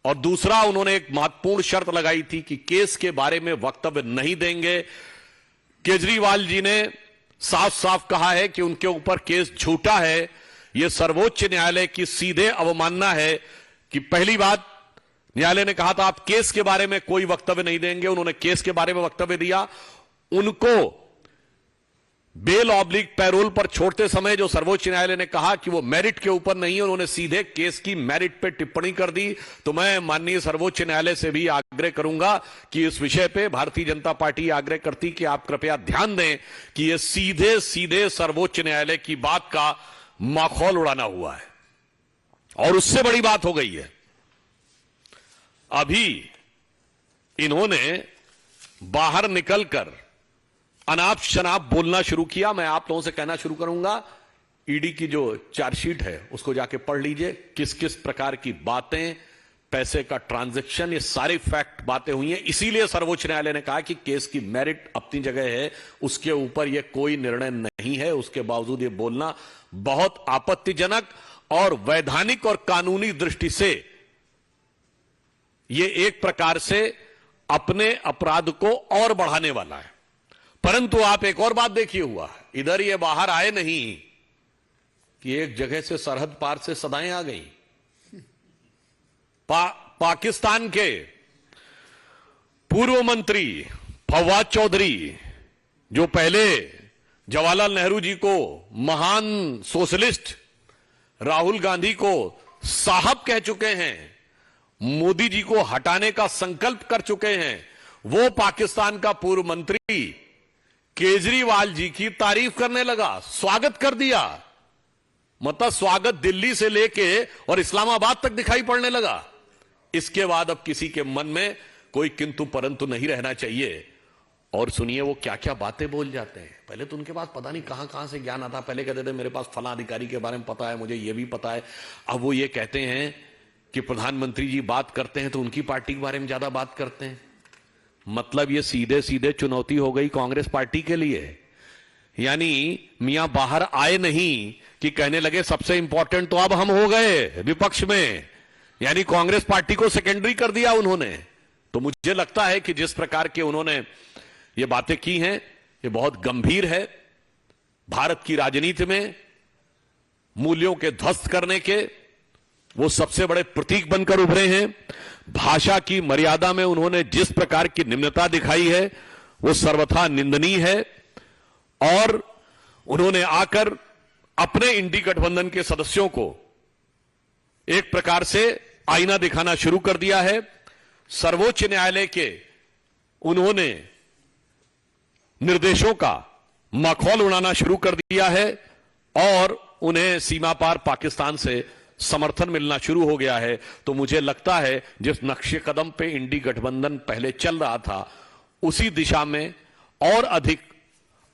और दूसरा, उन्होंने एक महत्वपूर्ण शर्त लगाई थी कि केस के बारे में वक्तव्य नहीं देंगे। केजरीवाल जी ने साफ साफ कहा है कि उनके ऊपर केस झूठा है। यह सर्वोच्च न्यायालय की सीधे अवमानना है कि पहली बात, न्यायालय ने कहा था आप केस के बारे में कोई वक्तव्य नहीं देंगे, उन्होंने केस के बारे में वक्तव्य दिया। उनको बेल ऑब्लिक पैरोल पर छोड़ते समय जो सर्वोच्च न्यायालय ने कहा कि वो मेरिट के ऊपर नहीं है, उन्होंने सीधे केस की मेरिट पे टिप्पणी कर दी। तो मैं माननीय सर्वोच्च न्यायालय से भी आग्रह करूंगा कि इस विषय पे भारतीय जनता पार्टी आग्रह करती कि आप कृपया ध्यान दें कि ये सीधे सीधे सर्वोच्च न्यायालय की बात का माखौल उड़ाना हुआ है। और उससे बड़ी बात हो गई है, अभी इन्होंने बाहर निकलकर अनाप शनाप बोलना शुरू किया। मैं आप लोगों से कहना शुरू करूंगा, ईडी की जो चार्जशीट है उसको जाके पढ़ लीजिए, किस किस प्रकार की बातें, पैसे का ट्रांजैक्शन, ये सारी फैक्ट बातें हुई हैं। इसीलिए सर्वोच्च न्यायालय ने कहा कि केस की मेरिट अपनी जगह है, उसके ऊपर यह कोई निर्णय नहीं है। उसके बावजूद ये बोलना बहुत आपत्तिजनक और वैधानिक और कानूनी दृष्टि से ये एक प्रकार से अपने अपराध को और बढ़ाने वाला है। परंतु आप एक और बात देखिए हुआ, इधर ये बाहर आए नहीं कि एक जगह से सरहद पार से सदाएं आ गई। पाकिस्तान के पूर्व मंत्री फवाद चौधरी, जो पहले जवाहरलाल नेहरू जी को महान सोशलिस्ट, राहुल गांधी को साहब कह चुके हैं, मोदी जी को हटाने का संकल्प कर चुके हैं, वो पाकिस्तान का पूर्व मंत्री केजरीवाल जी की तारीफ करने लगा, स्वागत कर दिया। मतलब स्वागत दिल्ली से लेके और इस्लामाबाद तक दिखाई पड़ने लगा। इसके बाद अब किसी के मन में कोई किंतु परंतु नहीं रहना चाहिए। और सुनिए वो क्या क्या बातें बोल जाते हैं। पहले तो उनके पास पता नहीं कहां कहां से ज्ञान आता। पहले कहते थे मेरे पास फला अधिकारी के बारे में पता है, मुझे ये भी पता है। अब वो ये कहते हैं कि प्रधानमंत्री जी बात करते हैं तो उनकी पार्टी के बारे में ज्यादा बात करते हैं। मतलब ये सीधे सीधे चुनौती हो गई कांग्रेस पार्टी के लिए। यानी मियां बाहर आए नहीं कि कहने लगे सबसे इंपॉर्टेंट तो अब हम हो गए विपक्ष में, यानी कांग्रेस पार्टी को सेकेंडरी कर दिया उन्होंने। तो मुझे लगता है कि जिस प्रकार के उन्होंने ये बातें की हैं ये बहुत गंभीर है। भारत की राजनीति में मूल्यों के ध्वस्त करने के वो सबसे बड़े प्रतीक बनकर उभरे हैं। भाषा की मर्यादा में उन्होंने जिस प्रकार की निम्नता दिखाई है वो सर्वथा निंदनीय है। और उन्होंने आकर अपने इंडी गठबंधन के सदस्यों को एक प्रकार से आईना दिखाना शुरू कर दिया है। सर्वोच्च न्यायालय के उन्होंने निर्देशों का माखौल उड़ाना शुरू कर दिया है और उन्हें सीमा पार पाकिस्तान से समर्थन मिलना शुरू हो गया है। तो मुझे लगता है जिस नक्शे कदम पे इंडी गठबंधन पहले चल रहा था उसी दिशा में और अधिक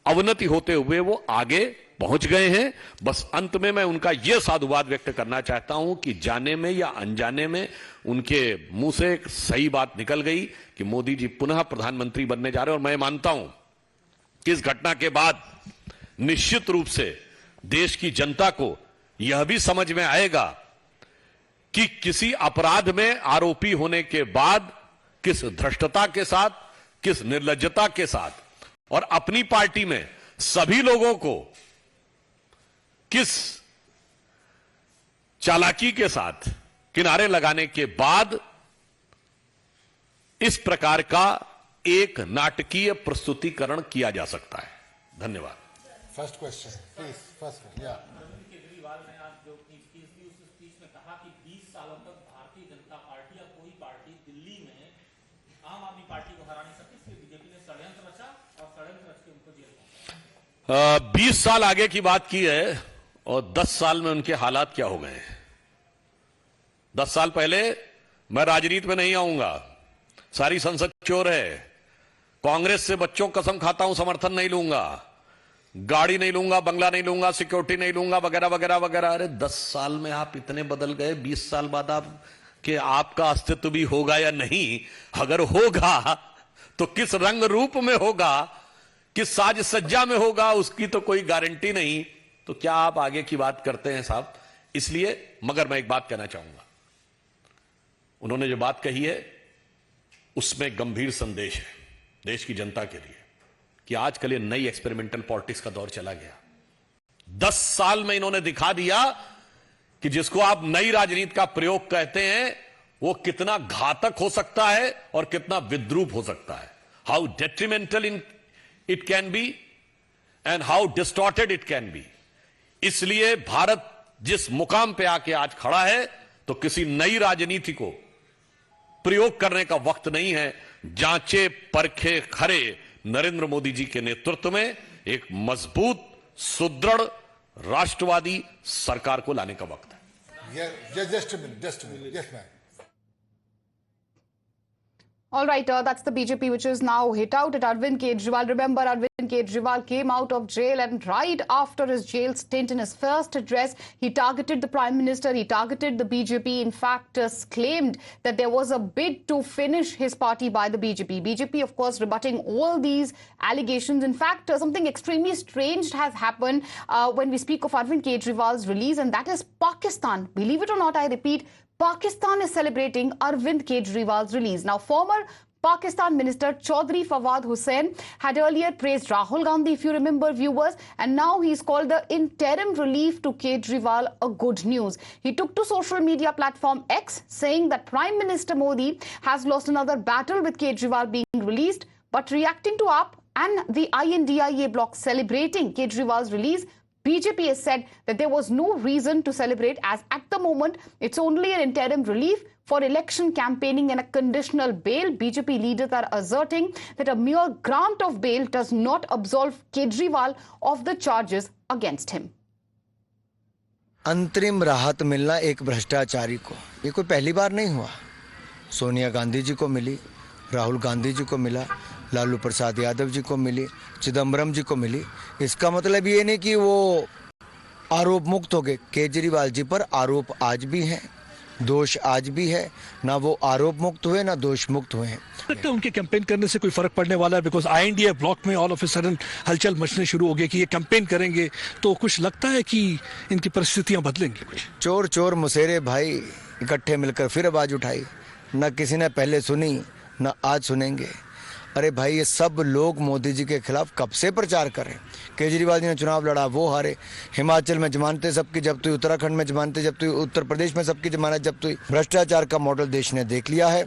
अवनति होते हुए वो आगे पहुंच गए हैं। बस अंत में मैं उनका यह साधुवाद व्यक्त करना चाहता हूं कि जाने में या अनजाने में उनके मुंह से एक सही बात निकल गई कि मोदी जी पुनः प्रधानमंत्री बनने जा रहे हैं। और मैं मानता हूं कि इस घटना के बाद निश्चित रूप से देश की जनता को यह भी समझ में आएगा कि किसी अपराध में आरोपी होने के बाद किस धृष्टता के साथ, किस निर्लज्जता के साथ और अपनी पार्टी में सभी लोगों को किस चालाकी के साथ किनारे लगाने के बाद इस प्रकार का एक नाटकीय प्रस्तुतिकरण किया जा सकता है। धन्यवाद। First question please. फर्स्ट या केजरीवाल ने आज जो उस स्पीच में कहा कि 20 सालों तक भारतीय जनता पार्टी या कोई पार्टी दिल्ली में आम आदमी पार्टी को हरा नहीं सकती, इसलिए बीजेपी ने षड्यंत्र रचा और षड्यंत्र रच के उनको जेल पहुंचाया। 20 साल आगे की बात की है और 10 साल में उनके हालात क्या हो गए हैं। 10 साल पहले मैं राजनीति में नहीं आऊंगा, सारी संसद चोर है, कांग्रेस से बच्चों कसम खाता हूं समर्थन नहीं लूंगा, गाड़ी नहीं लूंगा, बंगला नहीं लूंगा, सिक्योरिटी नहीं लूंगा, वगैरह वगैरह वगैरह। अरे 10 साल में आप इतने बदल गए। 20 साल बाद आप कि आपका अस्तित्व भी होगा या नहीं, अगर होगा तो किस रंग रूप में होगा, किस साज सज्जा में होगा, उसकी तो कोई गारंटी नहीं। तो क्या आप आगे की बात करते हैं साहब। इसलिए मगर मैं एक बात कहना चाहूंगा, उन्होंने जो बात कही है उसमें गंभीर संदेश है देश की जनता के लिए कि आजकल ये नई एक्सपेरिमेंटल पॉलिटिक्स का दौर चला गया। 10 साल में इन्होंने दिखा दिया कि जिसको आप नई राजनीति का प्रयोग कहते हैं वो कितना घातक हो सकता है और कितना विद्रूप हो सकता है। How detrimental it can be and how distorted it can be. इसलिए भारत जिस मुकाम पे आके आज खड़ा है तो किसी नई राजनीति को प्रयोग करने का वक्त नहीं है। जांचे परखे खरे नरेंद्र मोदी जी के नेतृत्व में एक मजबूत सुदृढ़ राष्ट्रवादी सरकार को लाने का वक्त है। Just a minute. Yes, ma'am. All right, that's the BJP which is now hit out at Arvind Kejriwal. Remember, Arvind Kejriwal came out of jail and right after his jail stint in his first address, he targeted the Prime Minister, he targeted the BJP. In fact, claimed that there was a bid to finish his party by the BJP. BJP, of course, rebutting all these allegations. In fact, something extremely strange has happened when we speak of Arvind Kejriwal's release, and that is Pakistan. Believe it or not, I repeat, Pakistan is celebrating Arvind Kejriwal's release. Now, former Pakistan Minister Chaudhry Fawad Hussain had earlier praised Rahul Gandhi, if you remember, viewers, and now he's called the interim relief to Kejriwal a good news. He took to social media platform X, saying that Prime Minister Modi has lost another battle with Kejriwal being released, but reacting to AAP and the INDIA bloc celebrating Kejriwal's release, BJP has said that there was no reason to celebrate, as at the moment it's only an interim relief for election campaigning and a conditional bail. BJP leaders are asserting that a mere grant of bail does not absolve Kejriwal of the charges against him. अंतरिम राहत मिलना एक भ्रष्टाचारी को, ये कोई पहली बार नहीं हुआ। सोनिया गांधी जी को मिली, राहुल गांधी जी को मिला, लालू प्रसाद यादव जी को मिली, चिदम्बरम जी को मिली। इसका मतलब ये नहीं कि वो आरोप मुक्त हो गए। केजरीवाल जी पर आरोप आज भी हैं, दोष आज भी है। ना वो आरोप मुक्त हुए ना दोष मुक्त हुए हैं। लगता है उनके कैंपेन करने से कोई फर्क पड़ने वाला है? बिकॉज INDA ब्लॉक में ऑल ऑफ ए सडन हलचल मचने शुरू हो गई कि ये कैंपेन करेंगे, तो कुछ लगता है कि इनकी परिस्थितियां बदलेंगी कुछ? चोर चोर मुसेरे भाई इकट्ठे मिलकर फिर आवाज उठाई। न किसी ने पहले सुनी न आज सुनेंगे। अरे भाई, ये सब लोग मोदी जी के खिलाफ कब से प्रचार करें। केजरीवाल जी ने चुनाव लड़ा, वो हारे। हिमाचल में जमानतें सबकी जब्त हुई, उत्तराखंड में जमानतें जब्त हुई, उत्तर प्रदेश में सबकी जमानत जब्त हुई। भ्रष्टाचार का मॉडल देश ने देख लिया है।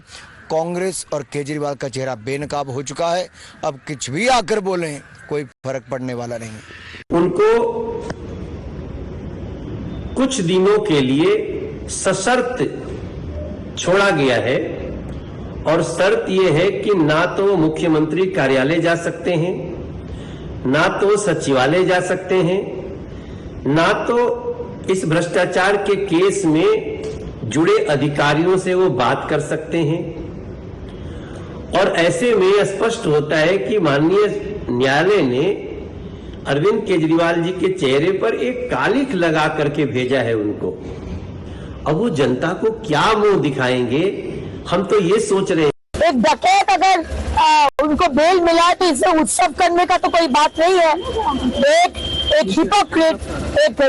कांग्रेस और केजरीवाल का चेहरा बेनकाब हो चुका है। अब कुछ भी आकर बोले कोई फर्क पड़ने वाला नहीं। उनको कुछ दिनों के लिए सशर्त छोड़ा गया है और शर्त यह है कि ना तो मुख्यमंत्री कार्यालय जा सकते हैं, ना तो सचिवालय जा सकते हैं, ना तो इस भ्रष्टाचार के केस में जुड़े अधिकारियों से वो बात कर सकते हैं। और ऐसे में स्पष्ट होता है कि माननीय न्यायालय ने अरविंद केजरीवाल जी के चेहरे पर एक कालिख लगा करके भेजा है उनको। अब वो जनता को क्या मुंह दिखाएंगे, हम तो ये सोच रहे हैं। एक डकैत अगर उनको बेल मिला तो इससे उत्सव करने का तो कोई बात नहीं है। एक हिपोक्रेट, एक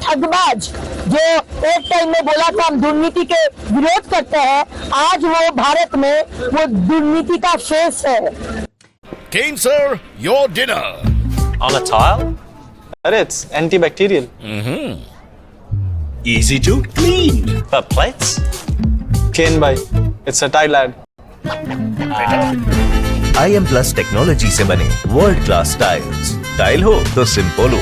ठगबाज जो एक टाइम में बोला था हम दुर्नीति के विरोध करते हैं, आज वो भारत में वो दुर्नीति का फेस है। Kane sir, your dinner. On a tile? It's antibacterial. Easy to clean. But plates? Kane bhai, it's a tile ad. IM Plus technology से बने वर्ल्ड क्लास टाइल्स। टाइल हो तो सिंपल हो।